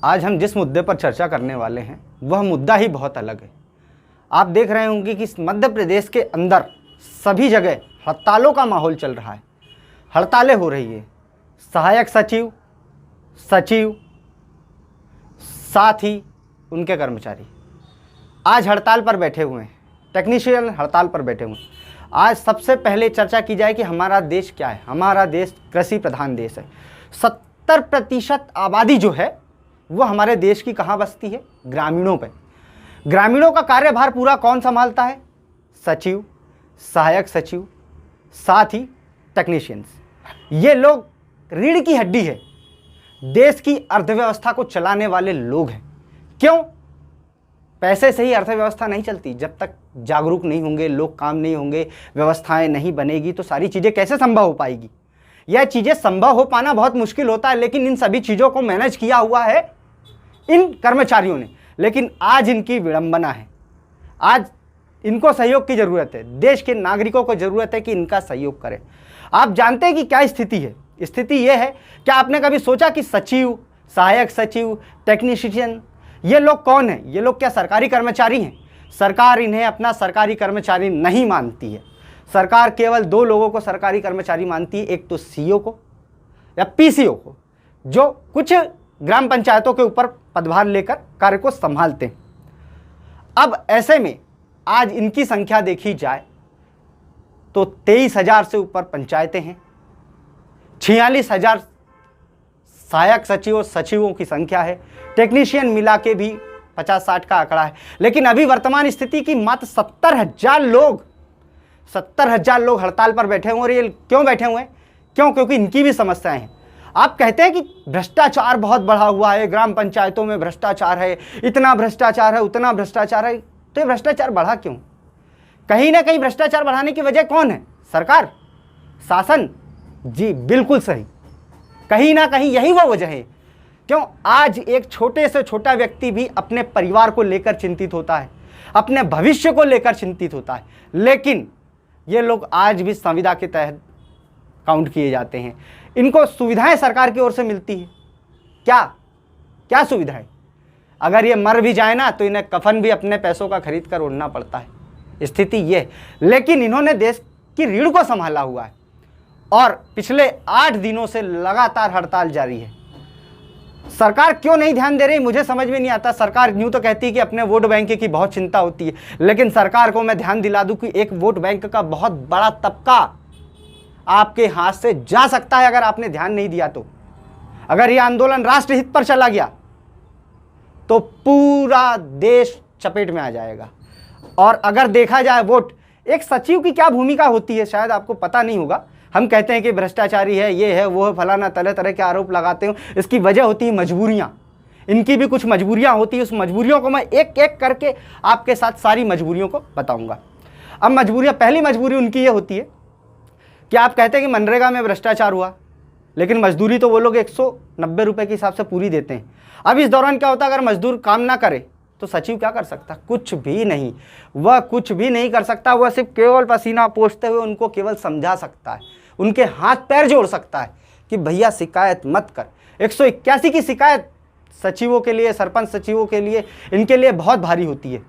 आज हम जिस मुद्दे पर चर्चा करने वाले हैं वह मुद्दा ही बहुत अलग है। आप देख रहे होंगे कि मध्य प्रदेश के अंदर सभी जगह हड़तालों का माहौल चल रहा है, हड़तालें हो रही है। सहायक सचिव, सचिव, साथ ही उनके कर्मचारी आज हड़ताल पर बैठे हुए हैं, टेक्नीशियन हड़ताल पर बैठे हुए हैं। आज सबसे पहले चर्चा की जाए कि हमारा देश क्या है। हमारा देश कृषि प्रधान देश है। 70% आबादी जो है वो हमारे देश की कहाँ बसती है? ग्रामीणों पे। ग्रामीणों का कार्यभार पूरा कौन संभालता है? सचिव, सहायक सचिव, साथ ही टेक्नीशियंस। ये लोग रीढ़ की हड्डी है, देश की अर्थव्यवस्था को चलाने वाले लोग हैं। क्यों? पैसे से ही अर्थव्यवस्था नहीं चलती। जब तक जागरूक नहीं होंगे लोग, काम नहीं होंगे, व्यवस्थाएं नहीं बनेगी तो सारी चीज़ें कैसे संभव हो पाएगी? यह चीज़ें संभव हो पाना बहुत मुश्किल होता है, लेकिन इन सभी चीज़ों को मैनेज किया हुआ है इन कर्मचारियों ने। लेकिन आज इनकी विडंबना है, आज इनको सहयोग की ज़रूरत है। देश के नागरिकों को ज़रूरत है कि इनका सहयोग करें। आप जानते हैं कि क्या स्थिति है? स्थिति यह है, क्या आपने कभी सोचा कि सचिव, सहायक सचिव, टेक्नीशियन ये लोग कौन हैं? ये लोग क्या सरकारी कर्मचारी हैं? सरकार इन्हें अपना सरकारी कर्मचारी नहीं मानती है। सरकार केवल 2 लोगों को सरकारी कर्मचारी मानती है, एक तो सीईओ को या पीसीओ को, जो कुछ ग्राम पंचायतों के ऊपर पदभार लेकर कार्य को संभालते हैं। अब ऐसे में आज इनकी संख्या देखी जाए तो 23,000 से ऊपर पंचायतें हैं, 46,000 सहायक सचिव सचिवों की संख्या है, टेक्नीशियन मिला के भी 50-60 का आंकड़ा है। लेकिन अभी वर्तमान स्थिति की मात्र 70,000 लोग हड़ताल पर बैठे हुए हैं। और ये क्यों बैठे हुए हैं? क्यों? क्योंकि इनकी भी समस्याएं हैं। आप कहते हैं कि भ्रष्टाचार बहुत बढ़ा हुआ है, ग्राम पंचायतों में भ्रष्टाचार है, इतना भ्रष्टाचार है, उतना भ्रष्टाचार है। तो ये भ्रष्टाचार बढ़ा क्यों? कहीं ना कहीं भ्रष्टाचार बढ़ाने की वजह कौन है? सरकार, शासन। जी बिल्कुल सही, कहीं ना कहीं यही वो वजह है। क्यों? आज एक छोटे से छोटा व्यक्ति भी अपने परिवार को लेकर चिंतित होता है, अपने भविष्य को लेकर चिंतित होता है। लेकिन ये लोग आज भी संविदा के तहत काउंट किए जाते हैं। इनको सुविधाएं सरकार की ओर से मिलती है। क्या क्या सुविधाएं? अगर ये मर भी जाए ना तो इन्हें कफन भी अपने पैसों का खरीद कर ओढ़ना पड़ता है। स्थिति ये है। लेकिन इन्होंने देश की रीढ़ को संभाला हुआ है और पिछले 8 दिनों से लगातार हड़ताल जारी है। सरकार क्यों नहीं ध्यान दे रही मुझे समझ में नहीं आता। सरकार यूं तो कहती है कि अपने वोट बैंक की बहुत चिंता होती है, लेकिन सरकार को मैं ध्यान दिला दूं कि एक वोट बैंक का बहुत बड़ा तबका आपके हाथ से जा सकता है अगर आपने ध्यान नहीं दिया तो। अगर यह आंदोलन राष्ट्रहित पर चला गया तो पूरा देश चपेट में आ जाएगा। और अगर देखा जाए वोट, एक सचिव की क्या भूमिका होती है शायद आपको पता नहीं होगा। हम कहते हैं कि भ्रष्टाचारी है, ये है, वो है, फलाना, तरह तरह के आरोप लगाते हो। इसकी वजह होती है मजबूरियाँ। इनकी भी कुछ मजबूरियाँ होती है। उस मजबूरियों को मैं एक एक करके आपके साथ सारी मजबूरियों को बताऊंगा। अब मजबूरियाँ, पहली मजबूरी उनकी ये होती है कि आप कहते हैं कि मनरेगा में भ्रष्टाचार हुआ, लेकिन मजदूरी तो वो लोग 190 रुपये के हिसाब से पूरी देते हैं। अब इस दौरान क्या होता है, अगर मजदूर काम ना करे तो सचिव क्या कर सकता? कुछ भी नहीं। वह कुछ भी नहीं कर सकता। वह सिर्फ केवल पसीना पोंछते हुए उनको केवल समझा सकता है, उनके हाथ पैर जोड़ सकता है कि भैया शिकायत मत कर। 181 की शिकायत सचिवों के लिए, सरपंच सचिवों के लिए, इनके लिए बहुत भारी होती है,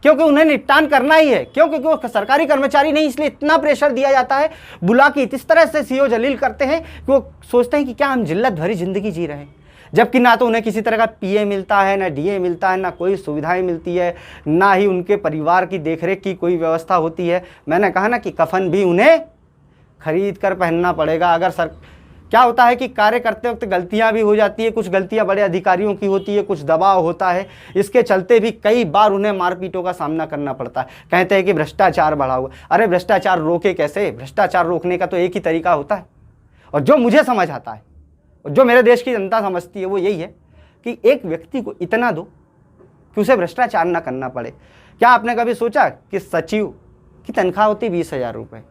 क्योंकि उन्हें निपटान करना ही है। क्यों? क्योंकि वो सरकारी कर्मचारी नहीं, इसलिए इतना प्रेशर दिया जाता है। बुला के इस तरह से सीओ जलील करते हैं कि वो सोचते हैं कि क्या हम जिल्लत भरी जिंदगी जी रहे हैं, जबकि ना तो उन्हें किसी तरह का पीए मिलता है, ना डीए मिलता है, ना कोई सुविधाएं मिलती है, ना ही उनके परिवार की देखरेख की कोई व्यवस्था होती है। मैंने कहा ना कि कफन भी उन्हें खरीद कर पहनना पड़ेगा। अगर क्या होता है कि कार्य करते वक्त गलतियां भी हो जाती है, कुछ गलतियां बड़े अधिकारियों की होती है, कुछ दबाव होता है, इसके चलते भी कई बार उन्हें मारपीटों का सामना करना पड़ता है। कहते हैं कि भ्रष्टाचार बढ़ा हुआ। अरे भ्रष्टाचार रोके कैसे? भ्रष्टाचार रोकने का तो एक ही तरीका होता है, और जो मुझे समझ आता है और जो मेरे देश की जनता समझती है वो यही है कि एक व्यक्ति को इतना दो कि उसे भ्रष्टाचार ना करना पड़े। क्या आपने कभी सोचा कि सचिव की तनख्वाह होती 20,000 रुपये?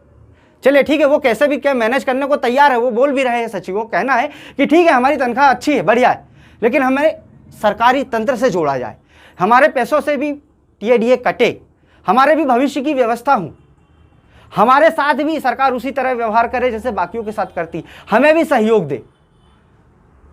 चलिए ठीक है, वो कैसे भी क्या मैनेज करने को तैयार है, वो बोल भी रहे हैं। सचिवों कहना है कि ठीक है हमारी तनख्वाह अच्छी है, बढ़िया है, लेकिन हमें सरकारी तंत्र से जोड़ा जाए, हमारे पैसों से भी टीए कटे, हमारे भी भविष्य की व्यवस्था हो, हमारे साथ भी सरकार उसी तरह व्यवहार करे जैसे बाकियों के साथ करती, हमें भी सहयोग दे।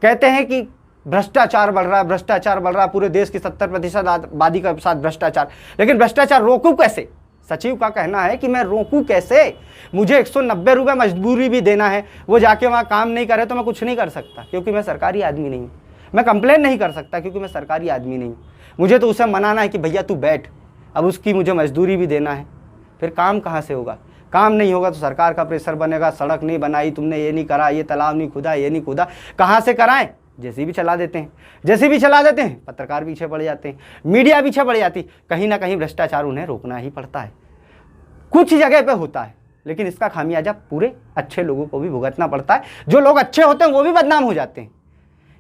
कहते हैं कि भ्रष्टाचार बढ़ रहा है, भ्रष्टाचार बढ़ रहा है, पूरे देश की 70% आबादी के साथ भ्रष्टाचार। लेकिन भ्रष्टाचार रोकूं कैसे? सचिव का कहना है कि मैं रोकूं कैसे, मुझे 190 रुपये मजदूरी भी देना है, वो जाके वहाँ काम नहीं करे तो मैं कुछ नहीं कर सकता क्योंकि मैं सरकारी आदमी नहीं हूँ। मैं कंप्लेन नहीं कर सकता क्योंकि मैं सरकारी आदमी नहीं हूँ। मुझे तो उसे मनाना है कि भैया तू बैठ, अब उसकी मुझे मजदूरी भी देना है। फिर काम कहाँ से होगा? काम नहीं होगा तो सरकार का प्रेशर बनेगा, सड़क नहीं बनाई तुमने, ये नहीं करा, ये तालाब नहीं खुदा, ये नहीं खुदा, कहाँ से कराएं? जेसीबी चला देते हैं, जेसीबी चला देते हैं, पत्रकार पीछे पड़ जाते हैं, मीडिया पीछे पड़ जाती। कहीं ना कहीं भ्रष्टाचार उन्हें रोकना ही पड़ता है। कुछ जगह पे होता है लेकिन इसका खामियाजा पूरे अच्छे लोगों को भी भुगतना पड़ता है। जो लोग अच्छे होते हैं वो भी बदनाम हो जाते हैं।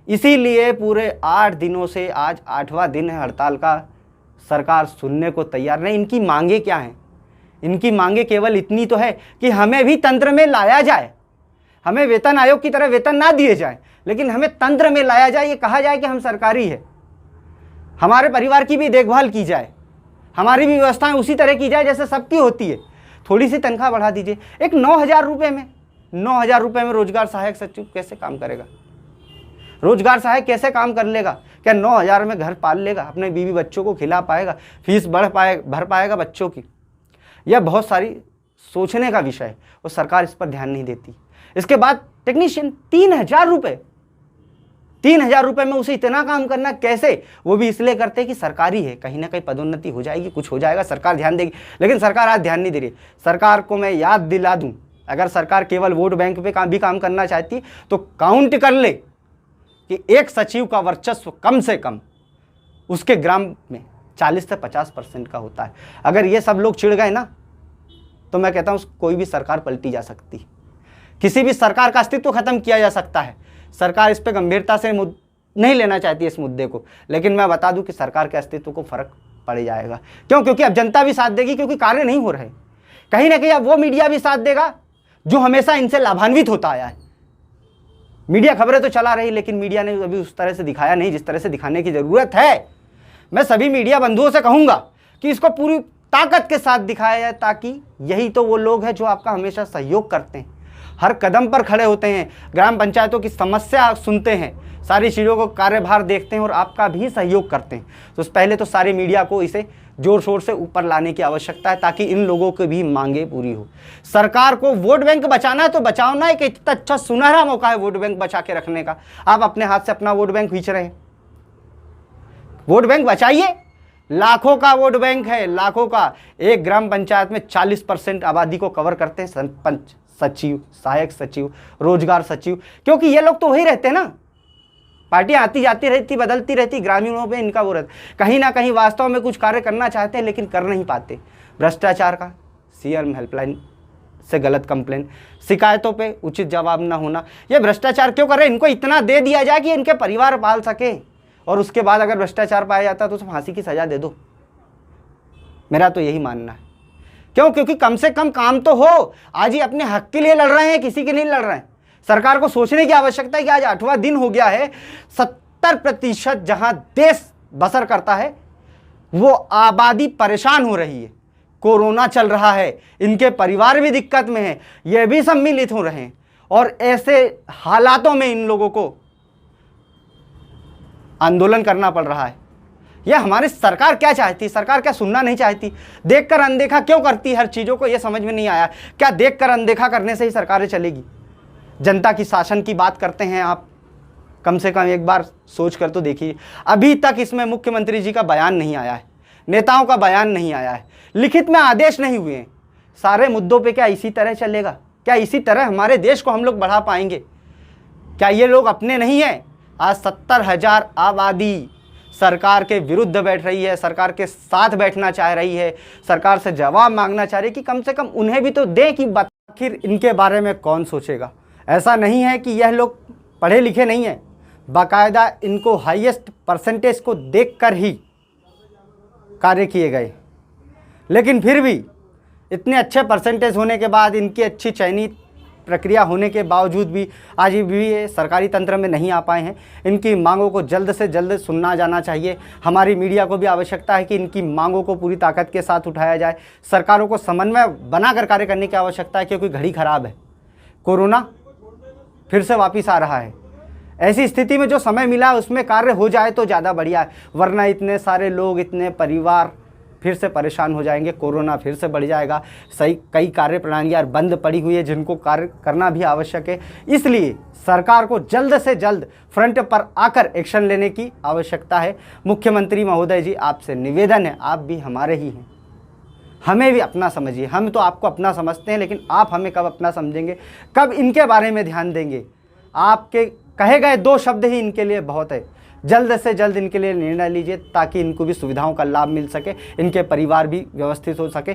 इसीलिए पूरे 8 दिनों से आज 8वां दिन है हड़ताल का। सरकार सुनने को तैयार नहीं। इनकी मांगे क्या हैं? इनकी मांगे केवल इतनी तो है कि हमें भी तंत्र में लाया जाए, हमें वेतन आयोग की तरह वेतन ना दिए जाए, लेकिन हमें तंत्र में लाया जाए। ये कहा जाए कि हम सरकारी है, हमारे परिवार की भी देखभाल की जाए, हमारी भी व्यवस्थाएं उसी तरह की जाए जैसे सबकी होती है। थोड़ी सी तनख्वाह बढ़ा दीजिए। एक 9,000 रुपये में, 9,000 रुपये में रोजगार सहायक सचिव कैसे काम करेगा? रोजगार सहायक कैसे काम कर लेगा? क्या 9,000 में घर पाल लेगा? अपने बीवी बच्चों को खिला पाएगा? फीस भर पाएगा बच्चों की? यह बहुत सारी सोचने का विषय है और सरकार इस पर ध्यान नहीं देती। इसके बाद टेक्नीशियन 3,000 रुपये, 3,000 रुपये में उसे इतना काम करना कैसे? वो भी इसलिए करते हैं कि सरकारी है, कहीं ना कहीं पदोन्नति हो जाएगी, कुछ हो जाएगा, सरकार ध्यान देगी। लेकिन सरकार आज ध्यान नहीं दे रही। सरकार को मैं याद दिला दूं, अगर सरकार केवल वोट बैंक पे भी काम करना चाहती तो काउंट कर ले कि एक सचिव का वर्चस्व कम से कम उसके ग्राम में 40 से 50% का होता है। अगर ये सब लोग चिढ़ गए ना तो मैं कहता हूँ कोई भी सरकार पलटी जा सकती, किसी भी सरकार का अस्तित्व खत्म किया जा सकता है। सरकार इस पर गंभीरता से नहीं लेना चाहती इस मुद्दे को, लेकिन मैं बता दूं कि सरकार के अस्तित्व को फर्क पड़ जाएगा। क्यों? क्योंकि अब जनता भी साथ देगी, क्योंकि कार्य नहीं हो रहे। कहीं ना कहीं अब वो मीडिया भी साथ देगा जो हमेशा इनसे लाभान्वित होता आया है। मीडिया खबरें तो चला रही, लेकिन मीडिया ने अभी उस तरह से दिखाया नहीं जिस तरह से दिखाने की जरूरत है। मैं सभी मीडिया बंधुओं से कहूंगा कि इसको पूरी ताकत के साथ दिखाया जाए, ताकि यही तो वो लोग हैं जो आपका हमेशा सहयोग करते हैं, हर कदम पर खड़े होते हैं, ग्राम पंचायतों की समस्या सुनते हैं, सारी चीज़ों को कार्यभार देखते हैं और आपका भी सहयोग करते हैं। तो पहले तो सारी मीडिया को इसे जोर शोर से ऊपर लाने की आवश्यकता है, ताकि इन लोगों की भी मांगे पूरी हो। सरकार को वोट बैंक बचाना है तो बचाओ ना, एक इतना अच्छा सुनहरा मौका है वोट बैंक बचा के रखने का। आप अपने हाथ से अपना वोट बैंक खींच रहे हैं। वोट बैंक बचाइए, लाखों का वोट बैंक है, लाखों का। एक ग्राम पंचायत में 40% आबादी को कवर करते हैं सरपंच, सचिव, सहायक सचिव, रोजगार सचिव, क्योंकि ये लोग तो वही रहते हैं ना। पार्टियां आती जाती रहती, बदलती रहती, ग्रामीणों पे इनका वो रहता, कहीं ना कहीं वास्तव में कुछ कार्य करना चाहते हैं लेकिन कर नहीं पाते। भ्रष्टाचार का, सीएम हेल्पलाइन से गलत कंप्लेन, शिकायतों पे उचित जवाब ना होना, ये भ्रष्टाचार क्यों कर रहे हैं? इनको इतना दे दिया जाए कि इनके परिवार पाल सके, और उसके बाद अगर भ्रष्टाचार पाया जाता है तो उसे फांसी की सजा दे दो। मेरा तो यही मानना है। क्यों? क्योंकि कम से कम काम तो हो। आज ही अपने हक के लिए लड़ रहे हैं, किसी के नहीं लड़ रहे हैं। सरकार को सोचने की आवश्यकता है कि आज 8वां दिन हो गया है, 70% जहां देश बसर करता है वो आबादी परेशान हो रही है। कोरोना चल रहा है, इनके परिवार भी दिक्कत में है, ये भी सम्मिलित हो रहे हैं, और ऐसे हालातों में इन लोगों को आंदोलन करना पड़ रहा है। यह हमारी सरकार क्या चाहती? सरकार क्या सुनना नहीं चाहती? देखकर अनदेखा क्यों करती हर चीज़ों को? यह समझ में नहीं आया। क्या देखकर अनदेखा करने से ही सरकारें चलेगी? जनता की शासन की बात करते हैं आप, कम से कम एक बार सोच कर तो देखिए। अभी तक इसमें मुख्यमंत्री जी का बयान नहीं आया है, नेताओं का बयान नहीं आया है, लिखित में आदेश नहीं हुए हैं। सारे मुद्दों पे क्या इसी तरह चलेगा? क्या इसी तरह हमारे देश को हम लोग बढ़ा पाएंगे? क्या ये लोग अपने नहीं हैं? आज 70,000 आबादी सरकार के विरुद्ध बैठ रही है, सरकार के साथ बैठना चाह रही है, सरकार से जवाब मांगना चाह रही है कि कम से कम उन्हें भी तो दें कि आखिर इनके बारे में कौन सोचेगा। ऐसा नहीं है कि यह लोग पढ़े लिखे नहीं हैं, बाकायदा इनको हाईएस्ट परसेंटेज को देखकर ही कार्य किए गए, लेकिन फिर भी इतने अच्छे परसेंटेज होने के बाद, इनकी अच्छी चयनित प्रक्रिया होने के बावजूद भी आज भी ये सरकारी तंत्र में नहीं आ पाए हैं। इनकी मांगों को जल्द से जल्द सुनना जाना चाहिए। हमारी मीडिया को भी आवश्यकता है कि इनकी मांगों को पूरी ताकत के साथ उठाया जाए। सरकारों को समन्वय बनाकर कार्य करने की आवश्यकता है, क्योंकि घड़ी खराब है। कोरोना फिर से वापस आ रहा है, ऐसी स्थिति में जो समय मिला है उसमें कार्य हो जाए तो ज़्यादा बढ़िया है, वरना इतने सारे लोग, इतने परिवार फिर से परेशान हो जाएंगे, कोरोना फिर से बढ़ जाएगा। सही कई कार्य प्रणालियाँ बंद पड़ी हुई है जिनको कार्य करना भी आवश्यक है। इसलिए सरकार को जल्द से जल्द फ्रंट पर आकर एक्शन लेने की आवश्यकता है। मुख्यमंत्री महोदय जी, आपसे निवेदन है, आप भी हमारे ही हैं, हमें भी अपना समझिए। हम तो आपको अपना समझते हैं, लेकिन आप हमें कब अपना समझेंगे, कब इनके बारे में ध्यान देंगे? आपके कहे गए 2 शब्द ही इनके लिए बहुत है। जल्द से जल्द इनके लिए निर्णय लीजिए ताकि इनको भी सुविधाओं का लाभ मिल सके, इनके परिवार भी व्यवस्थित हो सके,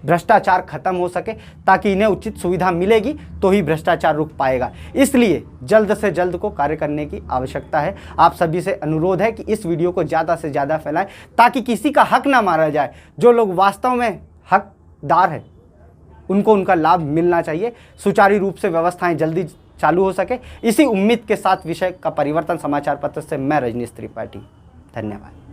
भ्रष्टाचार खत्म हो सके, ताकि इन्हें उचित सुविधा मिलेगी तो ही भ्रष्टाचार रुक पाएगा। इसलिए जल्द से जल्द को कार्य करने की आवश्यकता है। आप सभी से अनुरोध है कि इस वीडियो को ज़्यादा से ज़्यादा फैलाएं ताकि किसी का हक ना मारा जाए। जो लोग वास्तव में हकदार हैं उनको उनका लाभ मिलना चाहिए, सुचारू रूप से व्यवस्थाएं जल्दी चालू हो सके। इसी उम्मीद के साथ विषय का परिवर्तन समाचार पत्र से मैं रजनीश त्रिपाठी। धन्यवाद।